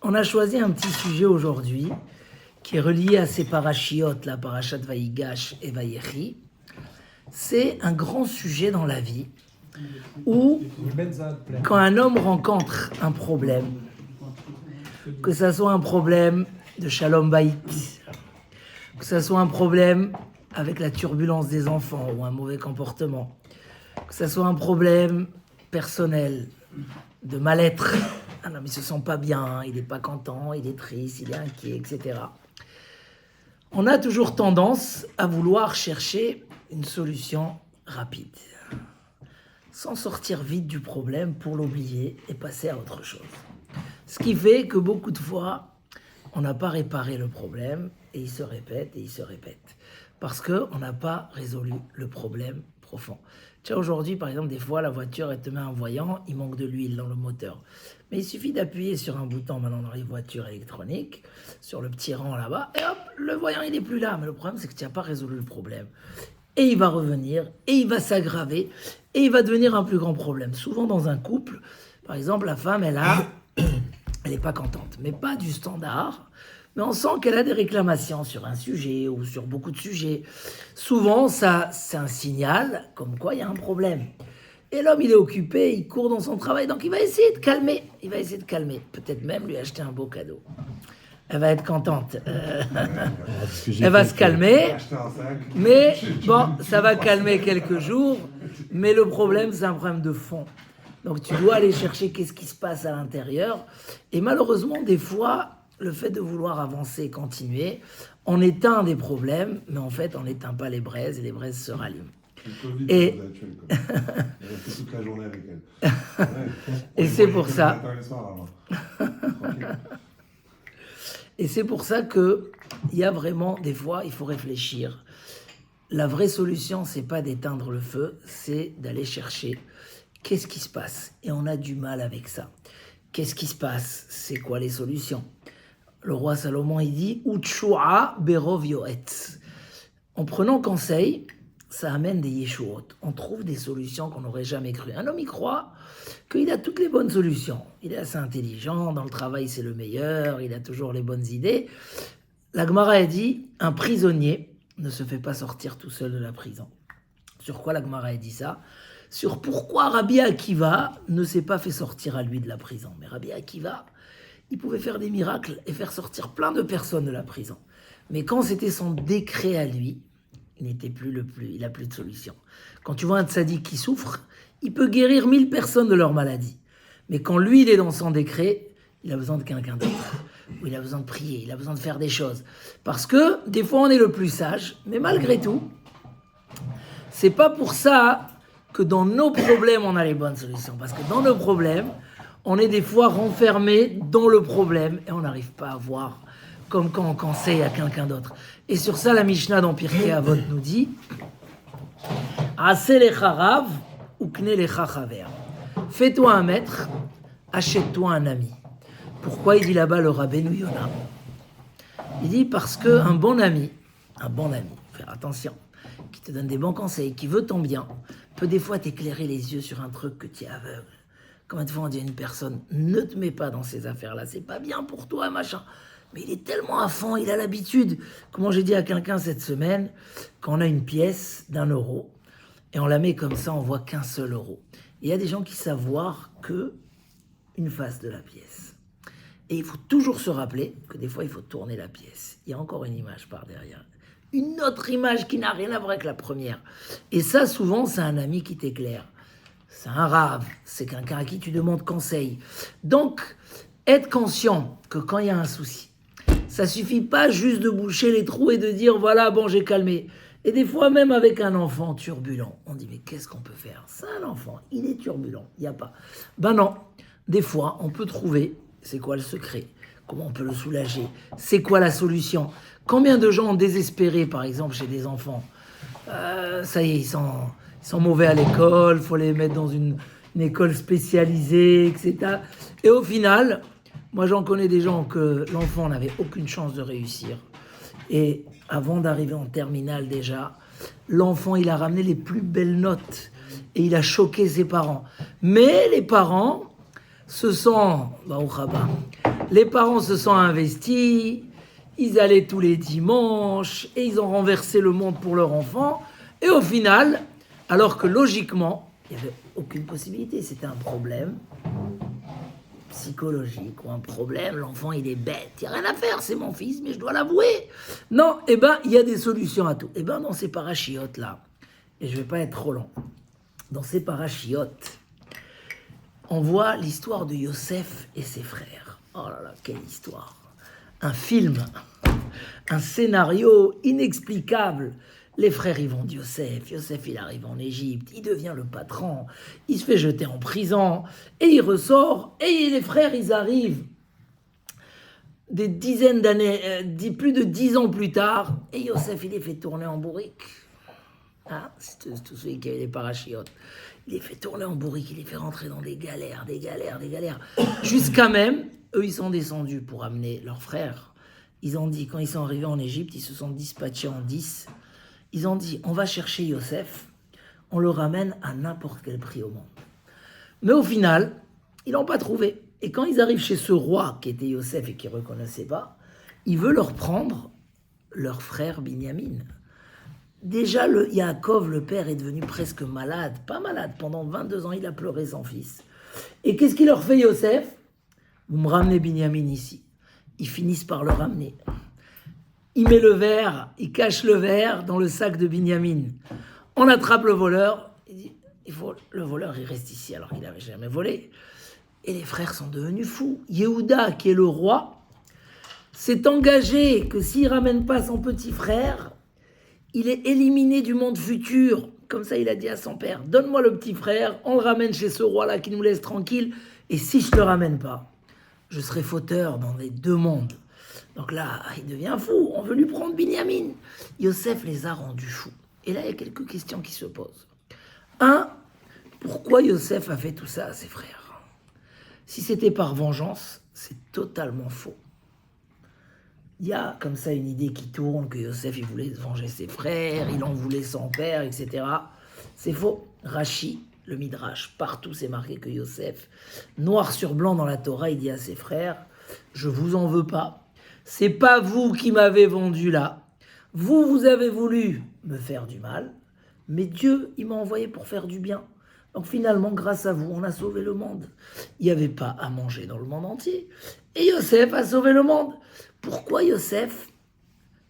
On a choisi un petit sujet aujourd'hui qui est relié à ces parachiotes, la parachat Vaïgash et Vaïechi. C'est un grand sujet dans la vie où, quand un homme rencontre un problème, que ça soit un problème de Shalom Bayit, que ça soit un problème avec la turbulence des enfants ou un mauvais comportement, que ça soit un problème personnel, de mal-être, un homme il se sent pas bien, il n'est pas content, il est triste, il est inquiet, etc. On a toujours tendance à vouloir chercher une solution rapide, sans sortir vite du problème pour l'oublier et passer à autre chose. Ce qui fait que beaucoup de fois, on n'a pas réparé le problème et il se répète et il se répète. Parce qu'on n'a pas résolu le problème profond. Tu vois, aujourd'hui, par exemple, des fois, la voiture, elle te met un voyant, il manque de l'huile dans le moteur. Mais il suffit d'appuyer sur un bouton maintenant dans les voitures électroniques, sur le petit rang là-bas, et hop, le voyant, il n'est plus là. Mais le problème, c'est que tu n'as pas résolu le problème. Et il va revenir, et il va s'aggraver, et il va devenir un plus grand problème. Souvent, dans un couple, par exemple, la femme, elle n'est pas contente, mais pas du standard. Mais on sent qu'elle a des réclamations sur un sujet ou sur beaucoup de sujets. Souvent, ça, c'est un signal comme quoi il y a un problème. Et l'homme, il est occupé, il court dans son travail, donc il va essayer de calmer. Il va essayer de calmer. Peut-être même lui acheter un beau cadeau. Elle va être contente. Elle va se calmer. Mais bon, ça va calmer quelques jours. Mais le problème, c'est un problème de fond. Donc tu dois aller chercher qu'est-ce qui se passe à l'intérieur. Et malheureusement, des fois, le fait de vouloir avancer et continuer, on éteint des problèmes, mais en fait, on n'éteint pas les braises et les braises se rallument. Le Covid, et vous a tué, quoi. Elle a fait toute la journée avec elle. Et c'est pour ça. Tranquille. Et c'est pour ça que il y a vraiment des fois, il faut réfléchir. La vraie solution, c'est pas d'éteindre le feu, c'est d'aller chercher qu'est-ce qui se passe. Et on a du mal avec ça. Qu'est-ce qui se passe? C'est quoi les solutions? Le roi Salomon, il dit « Utshua berov yoetz ». En prenant conseil, ça amène des yeshuot. On trouve des solutions qu'on n'aurait jamais cru. Un homme, il croit qu'il a toutes les bonnes solutions. Il est assez intelligent, dans le travail, c'est le meilleur, il a toujours les bonnes idées. La Gemara a dit « Un prisonnier ne se fait pas sortir tout seul de la prison ». Sur quoi la Gemara a dit ça? Sur pourquoi Rabbi Akiva ne s'est pas fait sortir à lui de la prison. Mais Rabbi Akiva, il pouvait faire des miracles et faire sortir plein de personnes de la prison. Mais quand c'était son décret à lui, il n'a plus de solution. Quand tu vois un tzaddik qui souffre, il peut guérir 1000 personnes de leur maladie. Mais quand lui, il est dans son décret, il a besoin de quelqu'un d'autre. Ou il a besoin de prier, il a besoin de faire des choses. Parce que des fois, on est le plus sage, mais malgré tout, c'est pas pour ça que dans nos problèmes, on a les bonnes solutions. Parce que dans nos problèmes, on est des fois renfermé dans le problème et on n'arrive pas à voir comme quand on conseille à quelqu'un d'autre. Et sur ça, la Mishnah dans Pirkei Avot nous dit Aseh lecha rav ukne lecha chaver. Fais-toi un maître, achète-toi un ami. Pourquoi il dit là-bas le Rabbeinu Yonah? Il dit parce qu'un bon ami, faire attention, qui te donne des bons conseils, qui veut ton bien, peut des fois t'éclairer les yeux sur un truc que tu es aveugle. Combien de fois on dit à une personne, ne te mets pas dans ces affaires-là, c'est pas bien pour toi, machin. Mais il est tellement à fond, il a l'habitude. Comment j'ai dit à quelqu'un cette semaine, quand on a une pièce d'1 € et on la met comme ça, on voit qu'un seul euro. Il y a des gens qui savent voir que une face de la pièce. Et il faut toujours se rappeler que des fois, il faut tourner la pièce. Il y a encore une image par derrière. Une autre image qui n'a rien à voir avec la première. Et ça, souvent, c'est un ami qui t'éclaire. C'est un rave, c'est quelqu'un à qui tu demandes conseil. Donc, être conscient que quand il y a un souci, ça suffit pas juste de boucher les trous et de dire voilà, bon, j'ai calmé. Et des fois, même avec un enfant turbulent, on dit mais qu'est-ce qu'on peut faire? C'est un enfant, il est turbulent, il n'y a pas. Ben non, des fois, on peut trouver, c'est quoi le secret? Comment on peut le soulager? C'est quoi la solution? Combien de gens ont désespéré, par exemple, chez des enfants? Ça y est, ils sont mauvais à l'école, il faut les mettre dans une école spécialisée, etc. Et au final, moi j'en connais des gens que l'enfant n'avait aucune chance de réussir. Et avant d'arriver en terminale déjà, l'enfant il a ramené les plus belles notes et il a choqué ses parents. Mais les parents se sont, Les parents se sont investis, ils allaient tous les dimanches et ils ont renversé le monde pour leur enfant. Et au final, alors que logiquement, il n'y avait aucune possibilité, c'était un problème psychologique ou un problème, l'enfant il est bête, il n'y a rien à faire, c'est mon fils, mais je dois l'avouer. Non, il y a des solutions à tout. Dans ces parachiotes là, et je ne vais pas être trop long, dans ces parachiotes, on voit l'histoire de Yosef et ses frères. Oh là là, quelle histoire! Un film, un scénario inexplicable. Les frères, ils vont de Yosef. Yosef, il arrive en Égypte, il devient le patron, il se fait jeter en prison, et il ressort, et les frères, ils arrivent des dizaines d'années, plus de 10 ans plus tard, et Yosef, il les fait tourner en bourrique. Ah, c'est tout celui qui avait les parachiotes. Il les fait tourner en bourrique, il les fait rentrer dans des galères. Jusqu'à même, eux, ils sont descendus pour amener leurs frères. Ils ont dit, quand ils sont arrivés en Égypte, ils se sont dispatchés en 10. Ils ont dit, on va chercher Yosef, on le ramène à n'importe quel prix au monde. Mais au final, ils l'ont pas trouvé. Et quand ils arrivent chez ce roi qui était Yosef et qui ne reconnaissait pas, il veut leur prendre leur frère Binyamin. Déjà, Yaakov, le père, est devenu presque malade. Pas malade, pendant 22 ans, il a pleuré son fils. Et qu'est-ce qu'il leur fait, Yosef? Vous me ramenez Binyamin ici. Ils finissent par le ramener. Il met le verre, il cache le verre dans le sac de Binyamin. On attrape le voleur. Il dit, le voleur, il reste ici alors qu'il n'avait jamais volé. Et les frères sont devenus fous. Yehuda, qui est le roi, s'est engagé que s'il ne ramène pas son petit frère, il est éliminé du monde futur. Comme ça, il a dit à son père, donne-moi le petit frère, on le ramène chez ce roi-là qui nous laisse tranquille. Et si je ne le ramène pas, je serai fauteur dans les deux mondes. Donc là, il devient fou. On veut lui prendre Binyamin. Yosef les a rendus fous. Et là, il y a quelques questions qui se posent. 1. Pourquoi Yosef a fait tout ça à ses frères? Si c'était par vengeance, c'est totalement faux. Il y a comme ça une idée qui tourne, que Yosef, il voulait venger ses frères, il en voulait son père, etc. C'est faux. Rashi, le Midrash, partout c'est marqué que Yosef, noir sur blanc dans la Torah, il dit à ses frères, je vous en veux pas. C'est pas vous qui m'avez vendu là. Vous avez voulu me faire du mal, mais Dieu, il m'a envoyé pour faire du bien. Donc finalement, grâce à vous, on a sauvé le monde. Il n'y avait pas à manger dans le monde entier. Et Yosef a sauvé le monde. Pourquoi Yosef,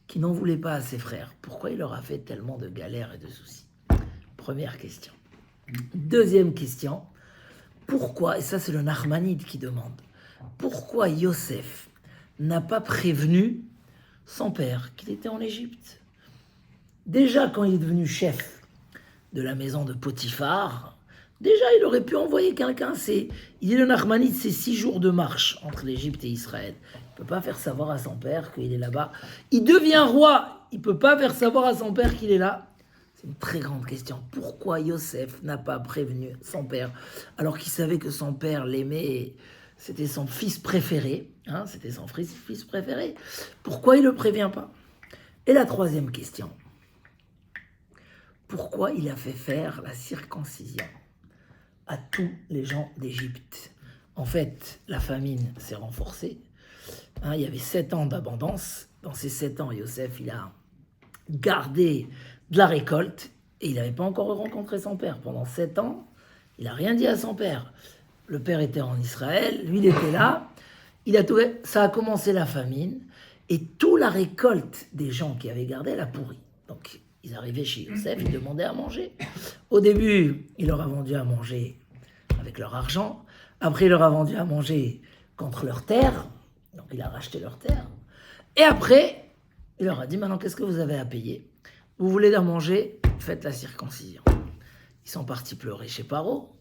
qui n'en voulait pas à ses frères, pourquoi il leur a fait tellement de galères et de soucis? Première question. Deuxième question, pourquoi, et ça c'est le Nachmanide qui demande, pourquoi Yosef n'a pas prévenu son père qu'il était en Égypte? Déjà quand il est devenu chef de la maison de Potiphar, déjà il aurait pu envoyer quelqu'un. Il dit le Nachmanide, c'est 6 jours de marche entre l'Égypte et Israël. Il ne peut pas faire savoir à son père qu'il est là-bas. Il devient roi, il ne peut pas faire savoir à son père qu'il est là. C'est une très grande question. Pourquoi Yosef n'a pas prévenu son père alors qu'il savait que son père l'aimait et c'était son fils préféré, c'était son fils préféré. Pourquoi il ne le prévient pas? Et la troisième question, pourquoi il a fait faire la circoncision à tous les gens d'Égypte? En fait, la famine s'est renforcée. Il y avait 7 ans d'abondance. Dans ces 7 ans, Yosef, il a gardé de la récolte et il n'avait pas encore rencontré son père. Pendant 7 ans, il n'a rien dit à son père. Le père était en Israël, lui il était là. Ça a commencé la famine et toute la récolte des gens qui avaient gardé, elle a pourri. Donc ils arrivaient chez Yosef, ils demandaient à manger. Au début, il leur a vendu à manger avec leur argent. Après, il leur a vendu à manger contre leur terre. Donc il a racheté leur terre. Et après, il leur a dit, maintenant qu'est-ce que vous avez à payer? Vous voulez à manger? Faites la circoncision. Ils sont partis pleurer chez Paro.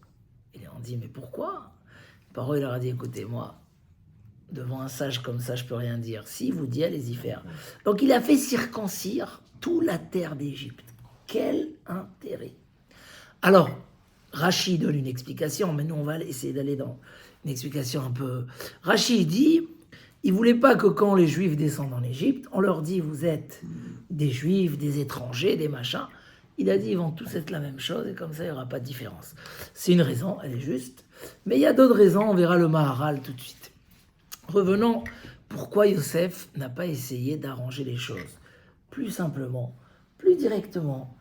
Ils leur ont dit, mais pourquoi? Paro, il leur a dit, écoutez, moi, devant un sage comme ça, je peux rien dire. Si vous dit, allez-y faire. Donc il a fait circoncire toute la terre d'Égypte. Quel intérêt! Alors, Rashi donne une explication, mais nous on va essayer d'aller dans une explication un peu... Rashi dit, il ne voulait pas que quand les Juifs descendent en Égypte, on leur dit, vous êtes des Juifs, des étrangers, des machins. Il a dit, ils vont tous être la même chose, et comme ça, il n'y aura pas de différence. C'est une raison, elle est juste. Mais il y a d'autres raisons, on verra le Maharal tout de suite. Revenons, pourquoi Yosef n'a pas essayé d'arranger les choses plus simplement, plus directement,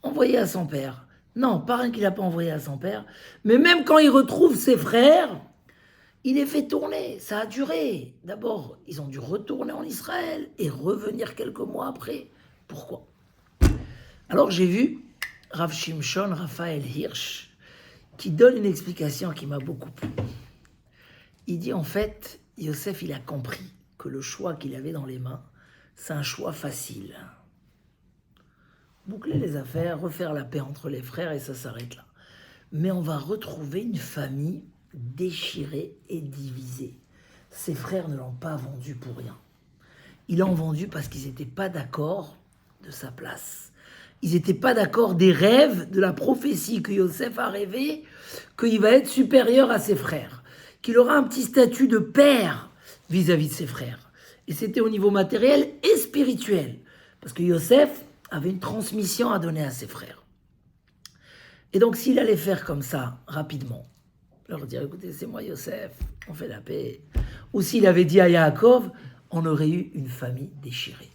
envoyé à son père. Non, pas rien qu'il n'a pas envoyé à son père, mais même quand il retrouve ses frères, il les fait tourner, ça a duré. D'abord, ils ont dû retourner en Israël et revenir quelques mois après. Pourquoi? Alors j'ai vu Rav Shimshon Raphaël Hirsch qui donne une explication qui m'a beaucoup plu. Il dit en fait, Yosef il a compris que le choix qu'il avait dans les mains, c'est un choix facile. Boucler les affaires, refaire la paix entre les frères et ça s'arrête là. Mais on va retrouver une famille déchirée et divisée. Ses frères ne l'ont pas vendu pour rien. Ils l'ont vendu parce qu'ils n'étaient pas d'accord de sa place. Ils n'étaient pas d'accord des rêves, de la prophétie que Yosef a rêvé, qu'il va être supérieur à ses frères, qu'il aura un petit statut de père vis-à-vis de ses frères. Et c'était au niveau matériel et spirituel. Parce que Yosef avait une transmission à donner à ses frères. Et donc s'il allait faire comme ça, rapidement, leur dire, écoutez, c'est moi Yosef, on fait la paix. Ou s'il avait dit à Yaakov, on aurait eu une famille déchirée.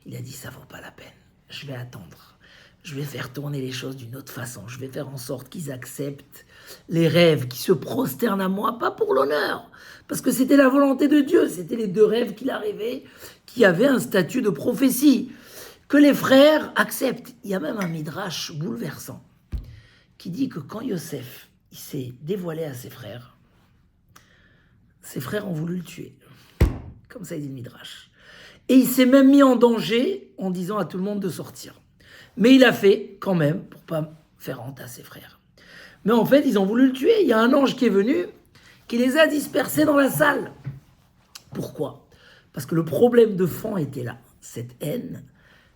Il a dit, ça vaut pas la peine, je vais attendre. Je vais faire tourner les choses d'une autre façon. Je vais faire en sorte qu'ils acceptent les rêves, qu'ils se prosternent à moi, pas pour l'honneur, parce que c'était la volonté de Dieu. C'était les deux rêves qu'il a rêvés, qui avaient un statut de prophétie, que les frères acceptent. Il y a même un midrash bouleversant qui dit que quand Yosef il s'est dévoilé à ses frères ont voulu le tuer. Comme ça, il dit le midrash. Et il s'est même mis en danger en disant à tout le monde de sortir. Mais il a fait quand même pour pas faire honte à ses frères. Mais en fait, ils ont voulu le tuer. Il y a un ange qui est venu, qui les a dispersés dans la salle. Pourquoi? Parce que le problème de fond était là. Cette haine,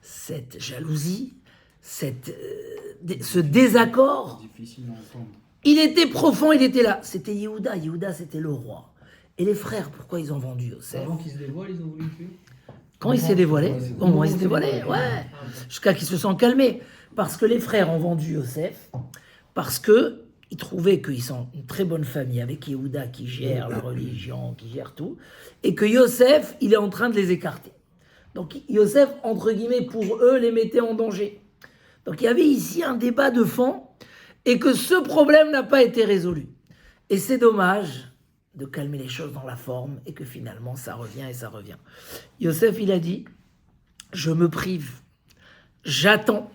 cette jalousie, ce désaccord. Difficile à entendre. Il était profond, il était là. C'était Yehuda. Yehuda, c'était le roi. Et les frères, pourquoi ils ont vendu Yosef? Avant qu'il se dévoile, ils ont voulu le tuer. Quand il s'est dévoilé, au moins il s'est dévoilé, ouais, jusqu'à qu'ils se sont calmés. Parce que les frères ont vendu Yosef, parce qu'ils trouvaient qu'ils sont une très bonne famille avec Yehuda qui gère la religion, qui gère tout, et que Yosef, il est en train de les écarter. Donc Yosef, entre guillemets, pour eux, les mettait en danger. Donc il y avait ici un débat de fond, et que ce problème n'a pas été résolu. Et c'est dommage de calmer les choses dans la forme et que finalement ça revient et ça revient. Yosef, il a dit, je me prive, j'attends,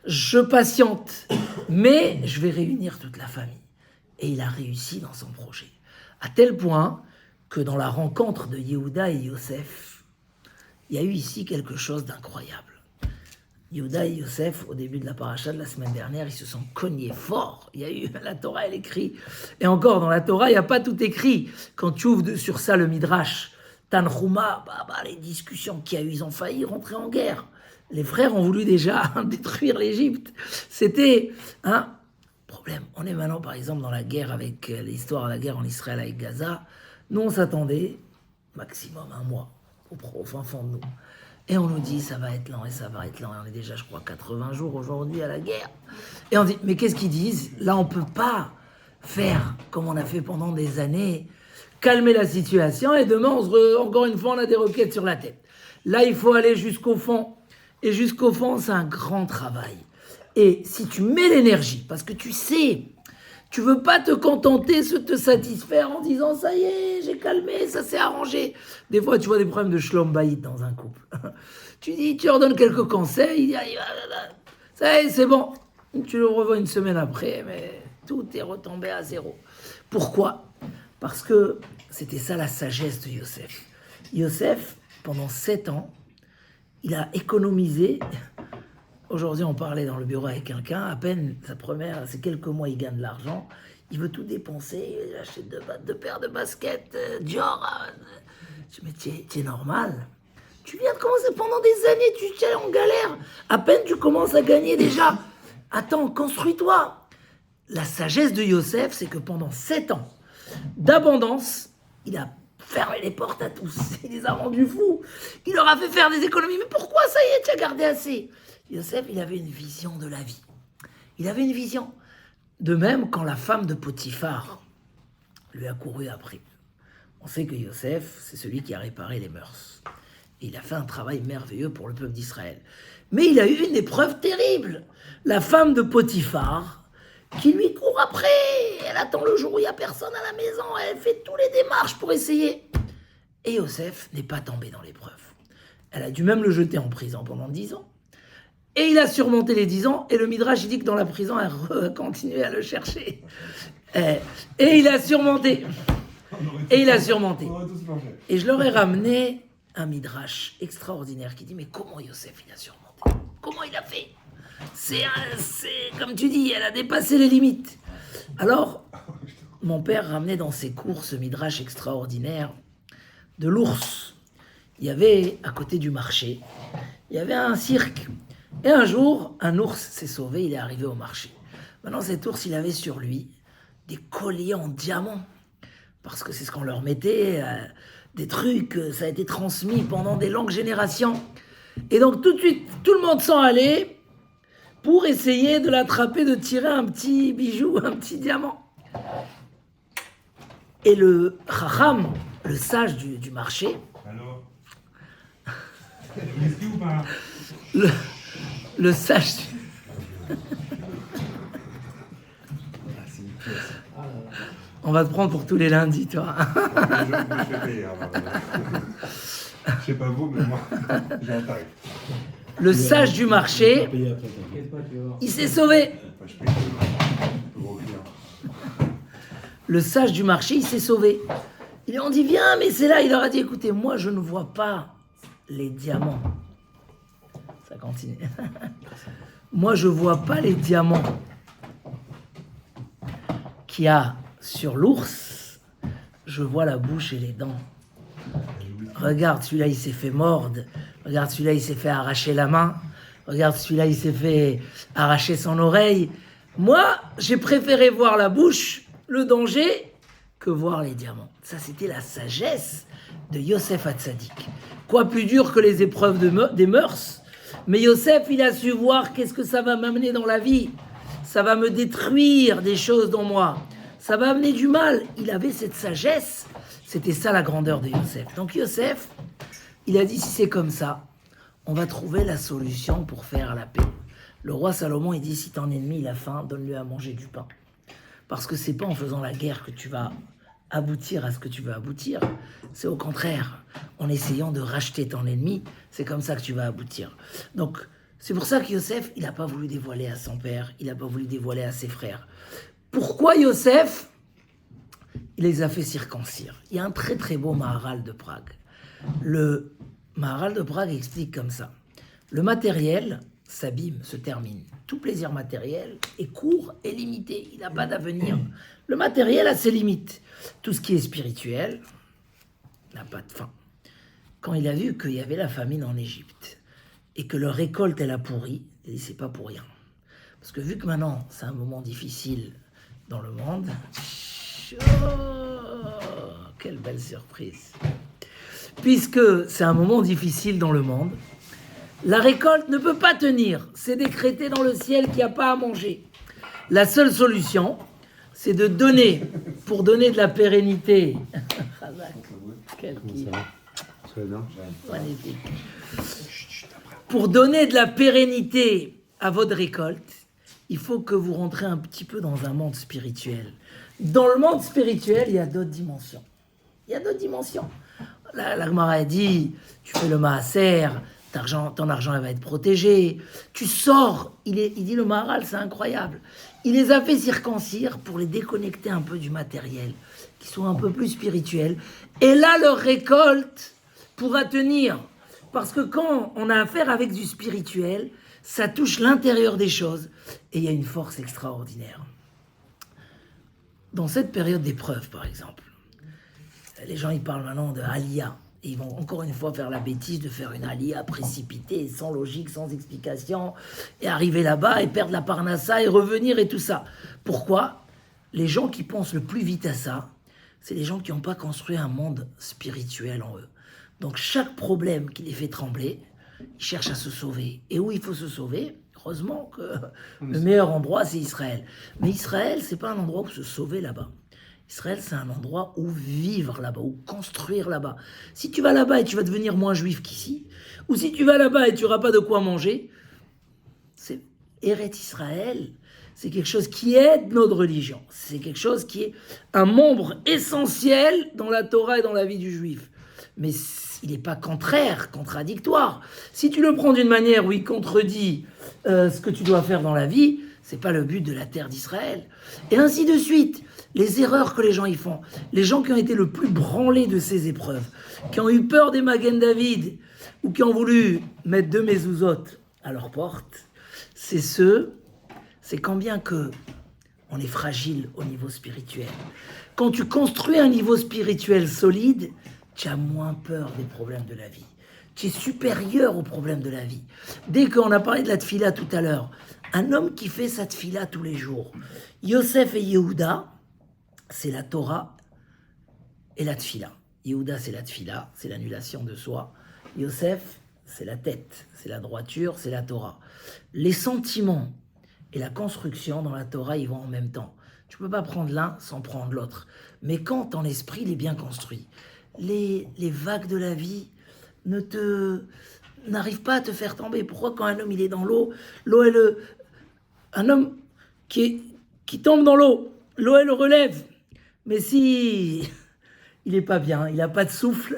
je patiente, mais je vais réunir toute la famille. Et il a réussi dans son projet. À tel point que dans la rencontre de Yehuda et Yosef, il y a eu ici quelque chose d'incroyable. Yehuda et Yosef, au début de la paracha de la semaine dernière, ils se sont cognés fort. Il y a eu, la Torah, elle écrit. Et encore, dans la Torah, il n'y a pas tout écrit. Quand tu ouvres sur ça le Midrash, Tanhuma, les discussions qu'il y a eu, ils ont failli rentrer en guerre. Les frères ont voulu déjà détruire l'Égypte. C'était un problème. On est maintenant, par exemple, dans la guerre avec l'histoire de la guerre en Israël avec Gaza. Nous, on s'attendait maximum un mois au fin fond de nous. Et on nous dit, ça va être lent et ça va être lent. Et on est déjà, je crois, 80 jours aujourd'hui à la guerre. Et on dit, mais qu'est-ce qu'ils disent? Là, on ne peut pas faire comme on a fait pendant des années, calmer la situation et demain, encore une fois, on a des roquettes sur la tête. Là, il faut aller jusqu'au fond. Et jusqu'au fond, c'est un grand travail. Et si tu mets l'énergie, parce que tu sais, tu veux pas te contenter, te satisfaire en disant ça y est, j'ai calmé, ça s'est arrangé. Des fois, tu vois des problèmes de shlom bayit dans un couple. Tu leur donnes quelques conseils, ça y est, c'est bon. Tu le revois une semaine après, mais tout est retombé à zéro. Pourquoi? Parce que c'était ça la sagesse de Yosef. Yosef, pendant 7 ans, il a économisé. Aujourd'hui, on parlait dans le bureau avec quelqu'un, à peine ces quelques mois, il gagne de l'argent, il veut tout dépenser, il achète 2 paires de baskets, Dior. Je dis, mais tu es normal. Tu viens de commencer pendant des années, tu es en galère. À peine tu commences à gagner déjà. Attends, construis-toi. La sagesse de Yosef, c'est que pendant 7 ans d'abondance, il a fermé les portes à tous. Il les a rendus fous. Il leur a fait faire des économies. Mais pourquoi ça y est, tu as gardé assez? Yosef, il avait une vision de la vie. Il avait une vision. De même, quand la femme de Potiphar lui a couru après, On sait que Yosef, c'est celui qui a réparé les mœurs. Et il a fait un travail merveilleux pour le peuple d'Israël. Mais il a eu une épreuve terrible. La femme de Potiphar, qui lui court après. Elle attend le jour où il n'y a personne à la maison. Elle fait toutes les démarches pour essayer. Et Yosef n'est pas tombé dans l'épreuve. Elle a dû même le jeter en prison pendant 10 ans. Et il a surmonté les 10 ans. Et le Midrash, il dit que dans la prison, elle continuait à le chercher. Et il a surmonté. Et il a surmonté. Et je leur ai ramené un Midrash extraordinaire qui dit, mais comment Yosef il a surmonté? Comment il a fait? C'est comme tu dis, elle a dépassé les limites. Alors, mon père ramenait dans ses cours ce Midrash extraordinaire de l'ours. Il y avait, à côté du marché, il y avait un cirque. Et un jour, un ours s'est sauvé, il est arrivé au marché. Maintenant, cet ours, il avait sur lui des colliers en diamant. Parce que c'est ce qu'on leur mettait, des trucs, ça a été transmis pendant des longues générations. Et donc, tout de suite, tout le monde s'en allait pour essayer de l'attraper, de tirer un petit bijou, un petit diamant. Et le Chacham, le sage du marché, Alors, Whisky ou pas? le sage On va te prendre pour tous les lundis, toi. je me fais payer. Je sais pas vous, mais moi, j'ai un tarif. Le sage du marché, T'inquiète pas, tu vas voir. il s'est sauvé. Enfin, je paye le gros client. Le sage du marché, il s'est sauvé. Ils lui ont dit, viens, mais c'est là. Il leur a dit, écoutez, moi, je ne vois pas les diamants. Ça continue. Moi, je vois pas les diamants qu'il y a sur l'ours. Je vois la bouche et les dents. Regarde, celui-là, il s'est fait mordre. Regarde, celui-là, il s'est fait arracher la main. Regarde, celui-là, il s'est fait arracher son oreille. Moi, j'ai préféré voir la bouche, le danger, que voir les diamants. Ça, c'était la sagesse de Yosef Hatzadik. Quoi plus dur que les épreuves des mœurs. Mais Yosef, il a su voir qu'est-ce que ça va m'amener dans la vie. Ça va me détruire des choses dans moi. Ça va amener du mal. Il avait cette sagesse. C'était ça la grandeur de Yosef. Donc Yosef, il a dit, si c'est comme ça, on va trouver la solution pour faire la paix. Le roi Salomon, il dit, si ton ennemi il a faim, donne-lui à manger du pain. Parce que c'est pas en faisant la guerre que tu vas aboutir à ce que tu veux aboutir. C'est au contraire, en essayant de racheter ton ennemi, c'est comme ça que tu vas aboutir. Donc, c'est pour ça que Yosef, il n'a pas voulu dévoiler à son père, il n'a pas voulu dévoiler à ses frères. Pourquoi Yosef? Il les a fait circoncire. Il y a un très très beau Maharal de Prague. Le Maharal de Prague explique comme ça. Le matériel s'abîme, se termine. Tout plaisir matériel est court et limité. Il n'a pas d'avenir. Le matériel a ses limites. Tout ce qui est spirituel n'a pas de fin. Quand il a vu qu'il y avait la famine en Égypte et que leur récolte, elle a pourri, il dit, c'est pas pour rien. Parce que vu que maintenant, c'est un moment difficile dans le monde, oh, quelle belle surprise. Puisque c'est un moment difficile dans le monde, la récolte ne peut pas tenir. C'est décrété dans le ciel qu'il n'y a pas à manger. La seule solution, c'est de donner, pour donner de la pérennité. Quel qui... Magnifique. Pour donner de la pérennité à votre récolte, il faut que vous rentrez un petit peu dans un monde spirituel. Dans le monde spirituel, il y a d'autres dimensions. Il y a d'autres dimensions. La Gemara a dit, tu fais le maaser, ton argent va être protégé. Tu sors, il dit le Maharal, c'est incroyable. Il les a fait circoncire pour les déconnecter un peu du matériel, qui sont un peu plus spirituels. Et là, leur récolte pourra tenir. Parce que quand on a affaire avec du spirituel, ça touche l'intérieur des choses. Et il y a une force extraordinaire. Dans cette période d'épreuve, par exemple, les gens, ils parlent maintenant de Aliyah. Et ils vont encore une fois faire la bêtise de faire une Aliyah précipitée, sans logique, sans explication, et arriver là-bas et perdre la parnassa et revenir et tout ça. Pourquoi? Les gens qui pensent le plus vite à ça, c'est les gens qui n'ont pas construit un monde spirituel en eux. Donc chaque problème qui les fait trembler, ils cherchent à se sauver. Et où il faut se sauver? Heureusement que le meilleur endroit, c'est Israël. Mais Israël, c'est pas un endroit où se sauver là-bas. Israël, c'est un endroit où vivre là-bas, où construire là-bas. Si tu vas là-bas et tu vas devenir moins juif qu'ici, ou si tu vas là-bas et tu n'auras pas de quoi manger, c'est Eretz Israël, c'est quelque chose qui aide notre religion. C'est quelque chose qui est un membre essentiel dans la Torah et dans la vie du juif. Mais il n'est pas contradictoire. Si tu le prends d'une manière où il contredit ce que tu dois faire dans la vie, c'est pas le but de la terre d'Israël. Et ainsi de suite. Les erreurs que les gens y font, les gens qui ont été le plus branlés de ces épreuves, qui ont eu peur des Magen David, ou qui ont voulu mettre 2 mezuzot à leur porte, c'est quand bien que on est fragile au niveau spirituel. Quand tu construis un niveau spirituel solide, tu as moins peur des problèmes de la vie. Tu es supérieur aux problèmes de la vie. Dès qu'on a parlé de la tfila tout à l'heure, un homme qui fait sa tfila tous les jours, Yosef et Yehuda, c'est la Torah et la tfila. Yehuda, c'est la tfila, c'est l'annulation de soi. Yosef, c'est la tête, c'est la droiture, c'est la Torah. Les sentiments et la construction dans la Torah, ils vont en même temps. Tu ne peux pas prendre l'un sans prendre l'autre. Mais quand ton esprit il est bien construit, les vagues de la vie n'arrivent pas à te faire tomber. Pourquoi quand un homme il est dans l'eau est un homme qui tombe dans l'eau le relève. Mais si il n'est pas bien, il n'a pas de souffle,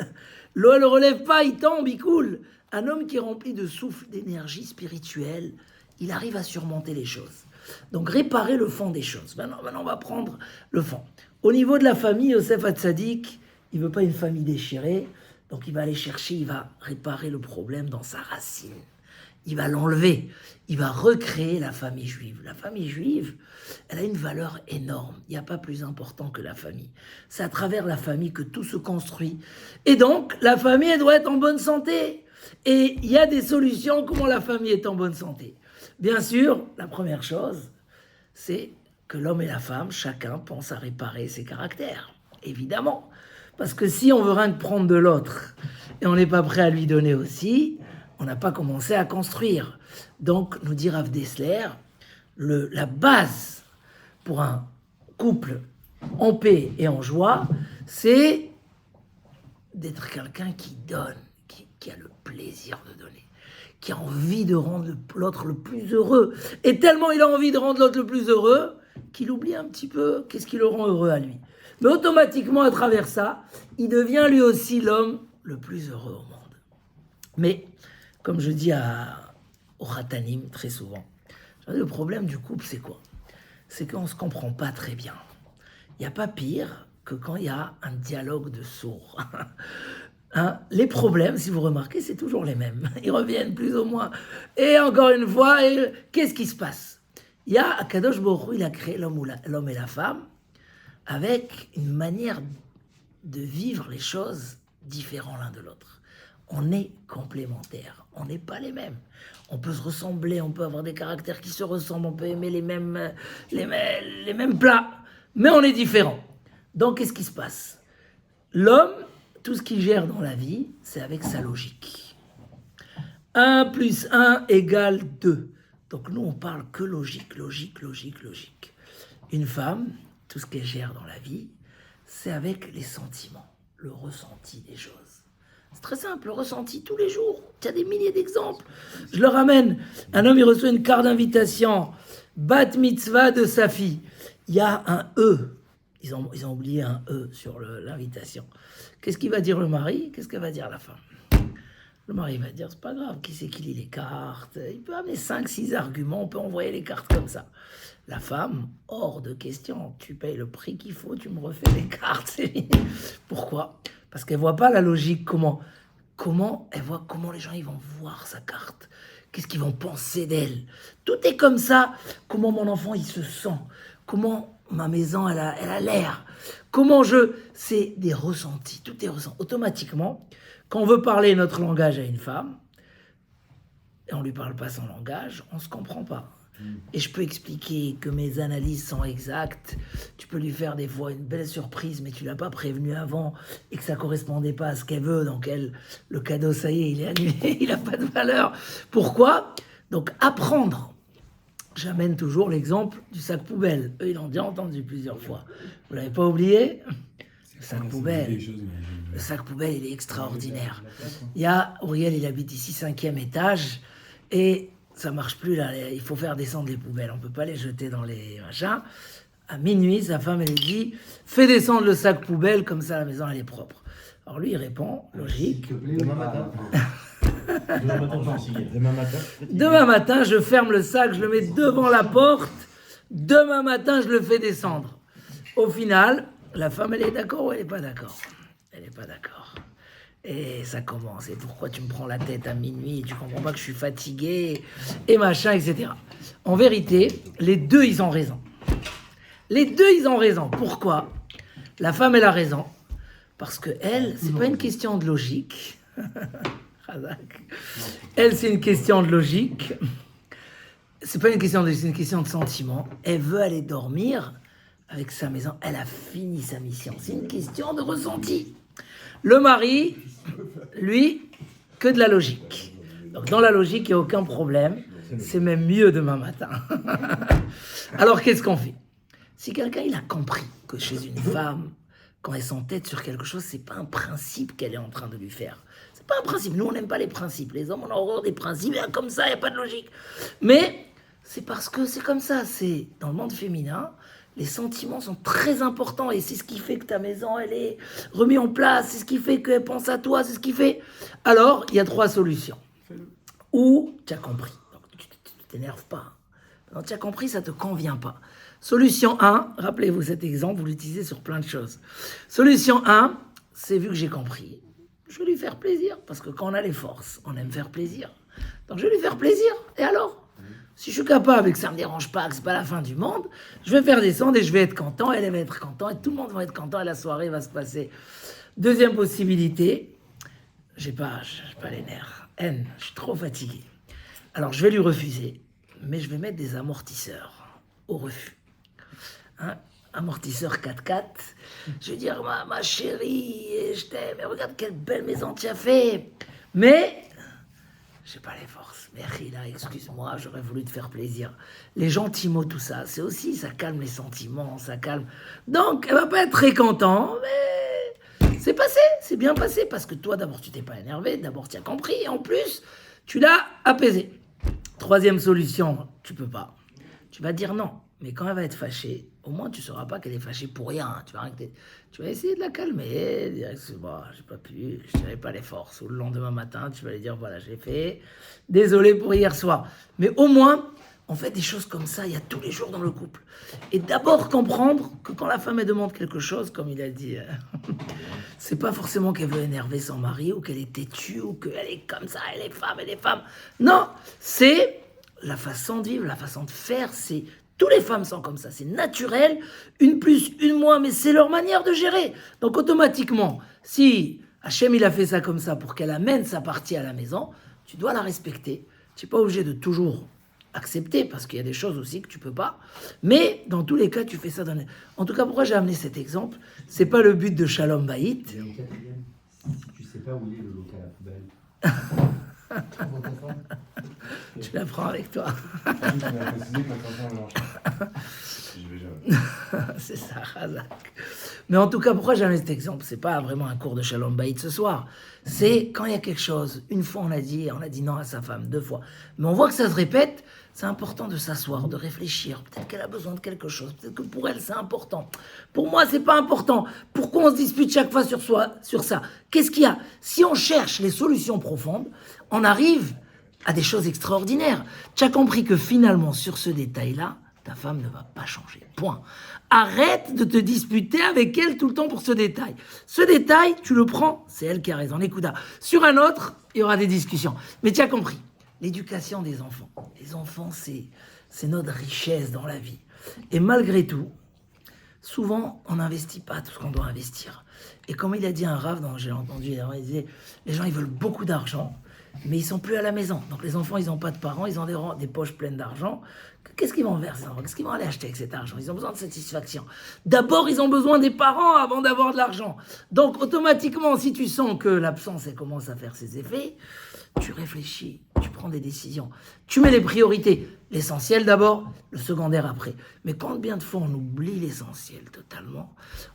l'eau ne le relève pas, il tombe, il coule. Un homme qui est rempli de souffle, d'énergie spirituelle, il arrive à surmonter les choses. Donc réparer le fond des choses. Maintenant on va prendre le fond. Au niveau de la famille, Yosef Hatzadik, il ne veut pas une famille déchirée, donc il va aller chercher, il va réparer le problème dans sa racine. Il va l'enlever, il va recréer la famille juive. La famille juive, elle a une valeur énorme. Il n'y a pas plus important que la famille. C'est à travers la famille que tout se construit. Et donc, la famille, elle doit être en bonne santé. Et il y a des solutions comment la famille est en bonne santé. Bien sûr, la première chose, c'est que l'homme et la femme, chacun pense à réparer ses caractères. Évidemment. Parce que si on veut rien que prendre de l'autre et on n'est pas prêt à lui donner aussi, on n'a pas commencé à construire. Donc, nous dit Rav Dessler, la base pour un couple en paix et en joie, c'est d'être quelqu'un qui donne, qui a le plaisir de donner, qui a envie de rendre l'autre le plus heureux. Et tellement il a envie de rendre l'autre le plus heureux, qu'il oublie un petit peu qu'est-ce qui le rend heureux à lui. Mais automatiquement, à travers ça, il devient lui aussi l'homme le plus heureux au monde. Mais, comme je dis au Khatanim très souvent, le problème du couple, c'est quoi? C'est qu'on ne se comprend pas très bien. Il n'y a pas pire que quand il y a un dialogue de sourds. Hein? Les problèmes, si vous remarquez, c'est toujours les mêmes. Ils reviennent plus ou moins. Et encore une fois, qu'est-ce qui se passe? Il y a Akadosh Baruch Hu, il a créé l'homme et la femme avec une manière de vivre les choses différentes l'un de l'autre. On est complémentaires, on n'est pas les mêmes. On peut se ressembler, on peut avoir des caractères qui se ressemblent, on peut aimer les mêmes plats, mais on est différents. Donc, qu'est-ce qui se passe? L'homme, tout ce qu'il gère dans la vie, c'est avec sa logique. 1 + 1 = 2. Donc, nous, on parle que logique. Une femme, tout ce qu'elle gère dans la vie, c'est avec les sentiments, le ressenti des choses. C'est très simple, le ressenti tous les jours. Il y a des milliers d'exemples. Je le ramène. Un homme, il reçoit une carte d'invitation. Bat mitzvah de sa fille. Il y a un E. Ils ont oublié un E sur l'invitation. Qu'est-ce qu'il va dire le mari? Qu'est-ce qu'elle va dire la femme? Le mari va dire, c'est pas grave, qui c'est qui lit les cartes? Il peut amener 5-6 arguments, on peut envoyer les cartes comme ça. La femme, hors de question. Tu payes le prix qu'il faut, tu me refais les cartes. C'est fini. Pourquoi? Parce qu'elle ne voit pas la logique. Comment elle voit comment les gens ils vont voir sa carte. Qu'est-ce qu'ils vont penser d'elle? Tout est comme ça. Comment mon enfant il se sent? Comment ma maison elle a l'air? C'est des ressentis. Tout est ressenti. Automatiquement, quand on veut parler notre langage à une femme, et on ne lui parle pas son langage, on ne se comprend pas. Et je peux expliquer que mes analyses sont exactes. Tu peux lui faire des fois une belle surprise, mais tu ne l'as pas prévenu avant et que ça ne correspondait pas à ce qu'elle veut. Donc le cadeau, ça y est, il est annulé, il n'a pas de valeur. Pourquoi? Donc apprendre j'amène toujours l'exemple du sac poubelle. Eux, ils l'ont déjà entendu plusieurs fois. Vous l'avez pas oublié? Le sac poubelle. Le sac poubelle, il est extraordinaire. Il y a, Auriel, il habite ici, 5e étage, et ça marche plus là. Il faut faire descendre les poubelles. On peut pas les jeter dans les machins. À minuit, sa femme, elle lui dit, fais descendre le sac poubelle, comme ça la maison, elle est propre. Alors lui, il répond, logique. Demain matin. Demain matin, je ferme le sac, je le mets devant la porte. Demain matin, je le fais descendre. Au final, la femme, elle est d'accord ou elle n'est pas d'accord? Elle n'est pas d'accord. Et ça commence. Et pourquoi tu me prends la tête à minuit? Tu comprends pas que je suis fatigué? Et machin, etc. En vérité, les deux, ils ont raison. Les deux, ils ont raison. Pourquoi? La femme, elle a raison. Parce que elle, c'est pas une question de logique. Elle, c'est une question de logique. C'est pas une question de logique, c'est une question de sentiment. Elle veut aller dormir avec sa maison. Elle a fini sa mission. C'est une question de ressenti. Le mari, lui, que de la logique. Donc dans la logique, il n'y a aucun problème. C'est même mieux demain matin. Alors qu'est-ce qu'on fait? Si quelqu'un il a compris que chez une femme, quand elle s'entête sur quelque chose, c'est pas un principe qu'elle est en train de lui faire. C'est pas un principe. Nous, on n'aime pas les principes. Les hommes, on a horreur des principes. Comme ça, il n'y a pas de logique. Mais c'est parce que c'est comme ça. C'est dans le monde féminin, les sentiments sont très importants. Et c'est ce qui fait que ta maison, elle est remise en place. C'est ce qui fait qu'elle pense à toi. C'est ce qui fait... Alors, il y a 3 solutions. Ou, tu as compris. Donc, tu t'énerves pas. Non, tu as compris, ça ne te convient pas. Solution 1, rappelez-vous cet exemple, vous l'utilisez sur plein de choses. Solution 1, c'est vu que j'ai compris. Je vais lui faire plaisir, parce que quand on a les forces, on aime faire plaisir. Donc je vais lui faire plaisir, et alors? Si je suis capable et que ça ne me dérange pas, que ce n'est pas la fin du monde, je vais faire descendre et je vais être content, elle va être contente, et tout le monde va être content, et la soirée va se passer. Deuxième possibilité, j'ai pas les nerfs. N, je suis trop fatigué. Alors je vais lui refuser, mais je vais mettre des amortisseurs au refus. Hein, amortisseur 4x4. Je vais dire, ma chérie, je t'aime, et regarde quelle belle maison tu as fait. Mais, j'ai pas les forces. Mais là, excuse-moi, j'aurais voulu te faire plaisir. Les gentils mots, tout ça, c'est aussi, ça calme les sentiments, ça calme. Donc, elle va pas être très contente, mais c'est passé, c'est bien passé, parce que toi, d'abord, tu t'es pas énervé, d'abord, tu as compris, et en plus, tu l'as apaisé. Troisième solution, tu peux pas. Tu vas dire non. Mais quand elle va être fâchée, au moins tu ne sauras pas qu'elle est fâchée pour rien. Tu vas essayer de la calmer, dire que bon, j'ai pas pu, je n'avais pas les forces. Ou le lendemain matin, tu vas lui dire voilà, j'ai fait, désolé pour hier soir. Mais au moins, on fait des choses comme ça, il y a tous les jours dans le couple. Et d'abord comprendre que quand la femme elle demande quelque chose, comme il a dit, c'est pas forcément qu'elle veut énerver son mari, ou qu'elle est têtue, ou qu'elle est comme ça, elle est femme. Non, c'est la façon de vivre, la façon de faire, c'est... Toutes les femmes sont comme ça, c'est naturel, une plus, une moins, mais c'est leur manière de gérer. Donc automatiquement, si Hachem il a fait ça comme ça pour qu'elle amène sa partie à la maison, tu dois la respecter. Tu n'es pas obligé de toujours accepter, parce qu'il y a des choses aussi que tu peux pas. Mais dans tous les cas, tu fais ça. En tout cas, pourquoi j'ai amené cet exemple? C'est pas le but de Shalom Bayit. Tu sais pas où il est le local à poubelle. Tu la prends avec toi. C'est ça, Razak. Mais en tout cas, pourquoi j'ai amené cet exemple? C'est pas vraiment un cours de Shalom Bayit ce soir. C'est quand il y a quelque chose. Une fois, on a dit non à sa femme, 2 fois. Mais on voit que ça se répète. C'est important de s'asseoir, de réfléchir. Peut-être qu'elle a besoin de quelque chose. Peut-être que pour elle, c'est important. Pour moi, c'est pas important. Pourquoi on se dispute chaque fois sur ça? Qu'est-ce qu'il y a? Si on cherche les solutions profondes, on arrive à des choses extraordinaires. Tu as compris que finalement, sur ce détail-là, ta femme ne va pas changer. Point. Arrête de te disputer avec elle tout le temps pour ce détail. Ce détail, tu le prends, c'est elle qui a raison. Écoute, sur un autre, il y aura des discussions. Mais tu as compris. L'éducation des enfants. Les enfants, c'est notre richesse dans la vie. Et malgré tout, souvent, on n'investit pas tout ce qu'on doit investir. Et comme il a dit un rave, dont j'ai entendu, il disait, les gens, ils veulent beaucoup d'argent. mais ils sont plus à la maison. Donc les enfants, ils n'ont pas de parents, ils ont des poches pleines d'argent. Qu'est-ce qu'ils vont faire, ces enfants? Qu'est-ce qu'ils vont aller acheter avec cet argent? Ils ont besoin de satisfaction. D'abord, ils ont besoin des parents avant d'avoir de l'argent. Donc automatiquement, si tu sens que l'absence, elle commence à faire ses effets, tu réfléchis, tu prends des décisions. Tu mets les priorités. L'essentiel d'abord, le secondaire après. Mais quand bien de fois on oublie l'essentiel totalement,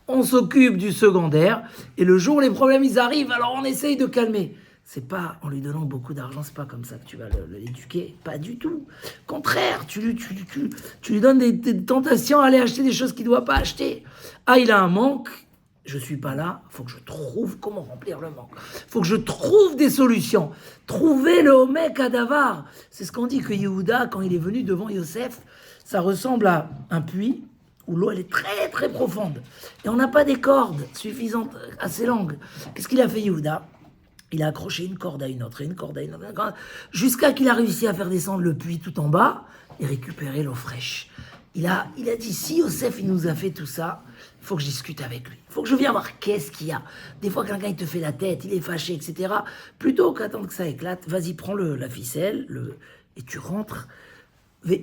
on s'occupe du secondaire, et le jour où les problèmes ils arrivent, alors on essaye de calmer. C'est pas en lui donnant beaucoup d'argent, c'est pas comme ça que tu vas l'éduquer, pas du tout. Au contraire, tu lui donnes des tentations à aller acheter des choses qu'il ne doit pas acheter. Ah, il a un manque, je suis pas là, il faut que je trouve comment remplir le manque. Il faut que je trouve des solutions. Trouver le Homek Adavar. C'est ce qu'on dit que Yehuda, quand il est venu devant Yosef, ça ressemble à un puits où l'eau elle est très très profonde. Et on n'a pas des cordes suffisantes, assez longues. Qu'est-ce qu'il a fait Yehuda? Il a accroché une corde à une autre, et une corde à une autre, jusqu'à qu'il a réussi à faire descendre le puits tout en bas et récupérer l'eau fraîche. Il a dit, si Yosef il nous a fait tout ça, il faut que je discute avec lui. Il faut que je vienne voir qu'est-ce qu'il y a. Des fois, quelqu'un il te fait la tête, il est fâché, etc. Plutôt qu'attendre que ça éclate, vas-y, prends la ficelle, et tu rentres. Un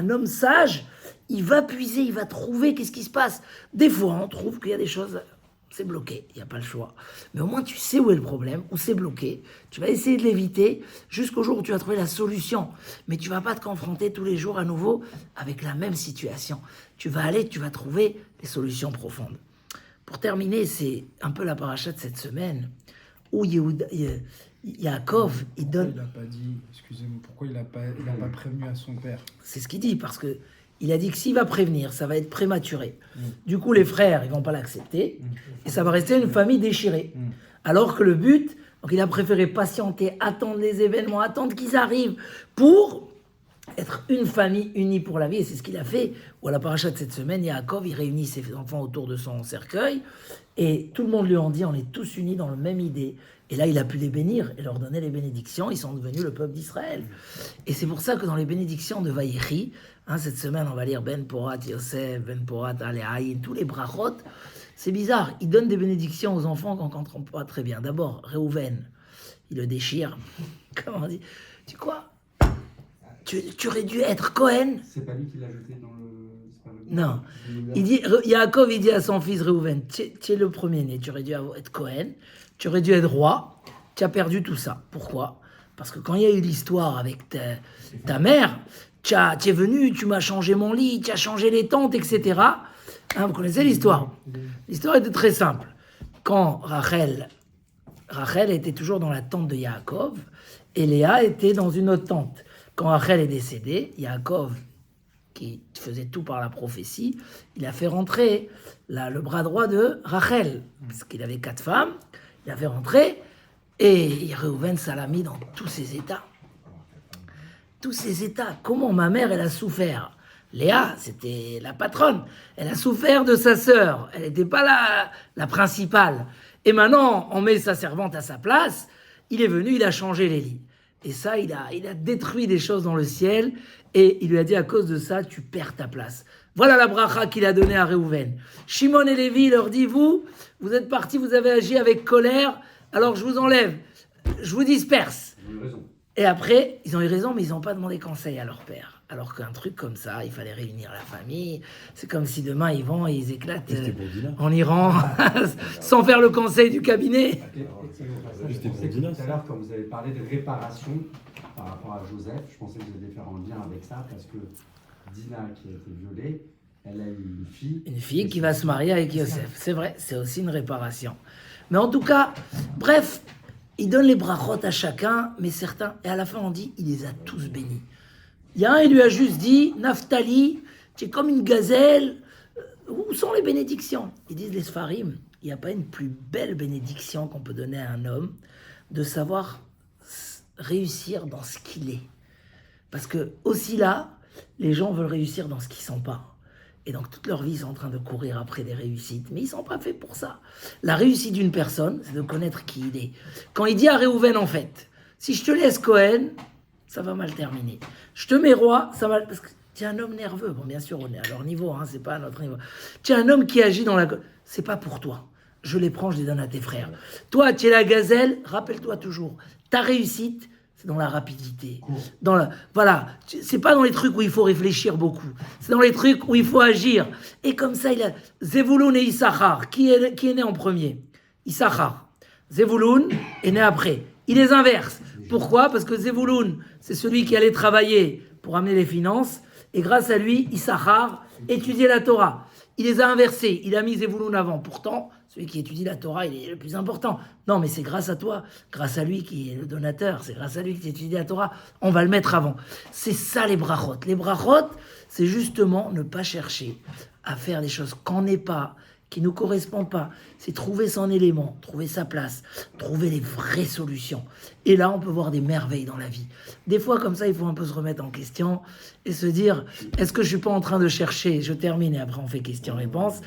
homme sage, il va puiser, il va trouver qu'est-ce qui se passe. Des fois, on trouve qu'il y a des choses... C'est bloqué, il n'y a pas le choix. Mais au moins, tu sais où est le problème, où c'est bloqué. Tu vas essayer de l'éviter jusqu'au jour où tu vas trouver la solution. Mais tu ne vas pas te confronter tous les jours à nouveau avec la même situation. Tu vas trouver des solutions profondes. Pour terminer, c'est un peu la paracha de cette semaine où Yaakov, il donne... Il n'a pas dit, excusez-moi, pourquoi il n'a pas prévenu à son père? C'est ce qu'il dit, parce que il a dit que s'il va prévenir, ça va être prématuré. Du coup, les frères, ils vont pas l'accepter. Et ça va rester une famille déchirée. Alors que le but, donc il a préféré patienter, attendre les événements, attendre qu'ils arrivent pour être une famille unie pour la vie. Et c'est ce qu'il a fait. Ou à la paracha de cette semaine, Yaakov, il réunit ses enfants autour de son cercueil. Et tout le monde lui en dit, on est tous unis dans la même idée. Et là, il a pu les bénir et leur donner les bénédictions. Ils sont devenus le peuple d'Israël. Et c'est pour ça que dans les bénédictions de Vaïri, cette semaine, on va lire Ben Porat Yosef, Ben Porat Aleaïn, tous les brachot. C'est bizarre. Il donne des bénédictions aux enfants qu'on ne comprend pas très bien. D'abord, Réhouven, il le déchire. Comment on dit? Tu quoi? Tu aurais dû être Cohen. C'est pas lui qui l'a jeté dans le... Non. Il dit, Yaakov, il dit à son fils Réhouven, tu es le premier-né, tu aurais dû être Cohen, tu aurais dû être roi, tu as perdu tout ça. Pourquoi? Parce que quand il y a eu l'histoire avec ta mère, tu es venu, tu m'as changé mon lit, tu as changé les tentes, etc. Vous connaissez l'histoire? L'histoire était très simple. Quand Rachel était toujours dans la tente de Yaakov, et Léa était dans une autre tente. Quand Rachel est décédée, Yaakov, qui faisait tout par la prophétie, il a fait rentrer le bras droit de Rachel, parce qu'il avait 4 femmes, il a fait rentrer, et Réhouven, ça l'a mis dans tous ses états. Tous ces états. Comment ma mère, elle a souffert. Léa, c'était la patronne. Elle a souffert de sa sœur. Elle n'était pas la principale. Et maintenant, on met sa servante à sa place. Il est venu, il a changé les lits. Et ça, il a détruit des choses dans le ciel. Et il lui a dit, à cause de ça, tu perds ta place. Voilà la bracha qu'il a donnée à Réhouven. Shimon et Lévi leur dit, vous êtes partis, vous avez agi avec colère, alors je vous enlève. Je vous disperse. Vous avez raison. Et après, ils ont eu raison, mais ils n'ont pas demandé conseil à leur père. Alors qu'un truc comme ça, il fallait réunir la famille. C'est comme si demain, ils vont et ils éclatent en Iran sans faire le conseil du cabinet. Et je pensais que tout à l'heure, quand vous avez parlé de réparation par rapport à Joseph, je pensais que vous alliez faire un lien avec ça, parce que Dina, qui a été violée, elle a eu une fille. Une fille qui va se marier avec Yosef. C'est vrai, c'est aussi une réparation. Mais en tout cas, bref, il donne les brachot à chacun, mais certains, et à la fin on dit, il les a tous bénis. Il y a un, il lui a juste dit, Naphtali, tu es comme une gazelle, où sont les bénédictions? Ils disent les Sfarim, il n'y a pas une plus belle bénédiction qu'on peut donner à un homme, de savoir réussir dans ce qu'il est. Parce que aussi là, les gens veulent réussir dans ce qu'ils ne sont pas. Et donc toute leur vie, ils sont en train de courir après des réussites. Mais ils ne sont pas faits pour ça. La réussite d'une personne, c'est de connaître qui il est. Quand il dit à Réhouven, en fait, si je te laisse Cohen, ça va mal terminer. Je te mets roi, ça va... Parce que tu es un homme nerveux. Bon, bien sûr, on est à leur niveau, c'est pas à notre niveau. Tu es un homme qui agit dans la... C'est pas pour toi. je les prends, je les donne à tes frères. Toi, tu es la gazelle, rappelle-toi toujours, ta réussite, c'est dans la rapidité. Voilà, c'est pas dans les trucs où il faut réfléchir beaucoup. C'est dans les trucs où il faut agir. Et comme ça, il a Zevulun et Issachar. Qui est né en premier? Issachar. Zevulun est né après. Il les inverse. Pourquoi? Parce que Zevulun, c'est celui qui allait travailler pour amener les finances. Et grâce à lui, Issachar étudiait la Torah. Il les a inversés. Il a mis Zevulun avant. Pourtant, celui qui étudie la Torah, il est le plus important. Non, mais c'est grâce à toi, grâce à lui qui est le donateur, c'est grâce à lui que tu étudies la Torah. On va le mettre avant. C'est ça les brachot. Les brachot, c'est justement ne pas chercher à faire des choses qu'on n'est pas, qui ne nous correspondent pas. C'est trouver son élément, trouver sa place, trouver les vraies solutions. Et là, on peut voir des merveilles dans la vie. Des fois, comme ça, il faut un peu se remettre en question et se dire, est-ce que je ne suis pas en train de chercher, je termine et après on fait question-réponse,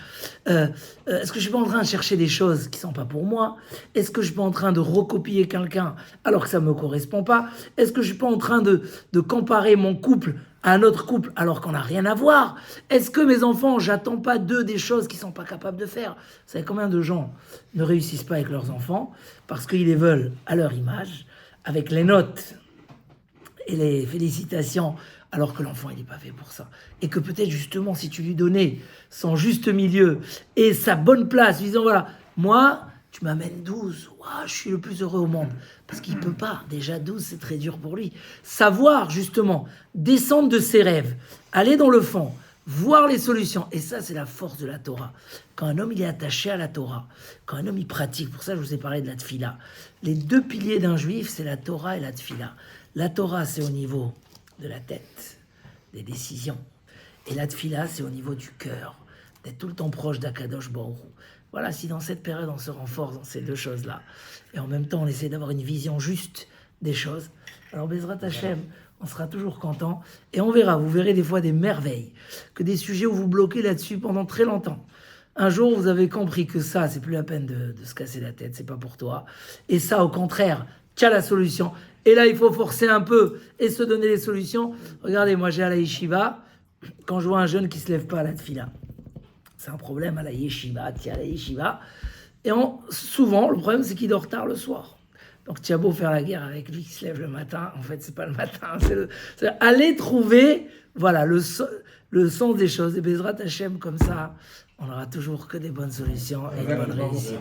est-ce que je ne suis pas en train de chercher des choses qui ne sont pas pour moi? Est-ce que je ne suis pas en train de recopier quelqu'un alors que ça ne me correspond pas? Est-ce que je ne suis pas en train de comparer mon couple à un autre couple alors qu'on n'a rien à voir? Est-ce que mes enfants, j'attends pas d'eux des choses qu'ils sont pas capables de faire? Vous savez combien de gens ne réussissent pas avec leurs enfants parce qu'ils les veulent à leur image, avec les notes et les félicitations, alors que l'enfant il n'est pas fait pour ça. Et que peut-être justement si tu lui donnais son juste milieu et sa bonne place, disant voilà, moi tu m'amènes 12, ouah, je suis le plus heureux au monde. Parce qu'il ne peut pas. Déjà 12, c'est très dur pour lui. Savoir, justement, descendre de ses rêves, aller dans le fond, voir les solutions. Et ça, c'est la force de la Torah. Quand un homme, il est attaché à la Torah, quand un homme, il pratique, pour ça, je vous ai parlé de la tfila. Les deux piliers d'un juif, c'est la Torah et la tfila. La Torah, c'est au niveau de la tête, des décisions. Et la tfila, c'est au niveau du cœur, d'être tout le temps proche d'Akadosh Baruch Hu. Voilà, si dans cette période on se renforce dans ces deux choses-là, et en même temps on essaie d'avoir une vision juste des choses, alors Bezrat Hashem, on sera toujours content, et on verra, vous verrez des fois des merveilles, que des sujets où vous bloquez là-dessus pendant très longtemps. Un jour vous avez compris que ça, c'est plus la peine de se casser la tête, c'est pas pour toi, et ça au contraire, tu as la solution, et là il faut forcer un peu et se donner les solutions. Regardez, moi j'ai à la yeshiva, quand je vois un jeune qui se lève pas à la tfila, c'est un problème à la yeshiva, tiens, à la yeshiva. Et souvent, le problème, c'est qu'il dort tard le soir. Donc, tu as beau faire la guerre avec lui qui se lève le matin. En fait, c'est pas le matin. C'est aller trouver, voilà, le sens des choses. Et Bezrat Hashem, comme ça, on n'aura toujours que des bonnes solutions et une bonne réussite.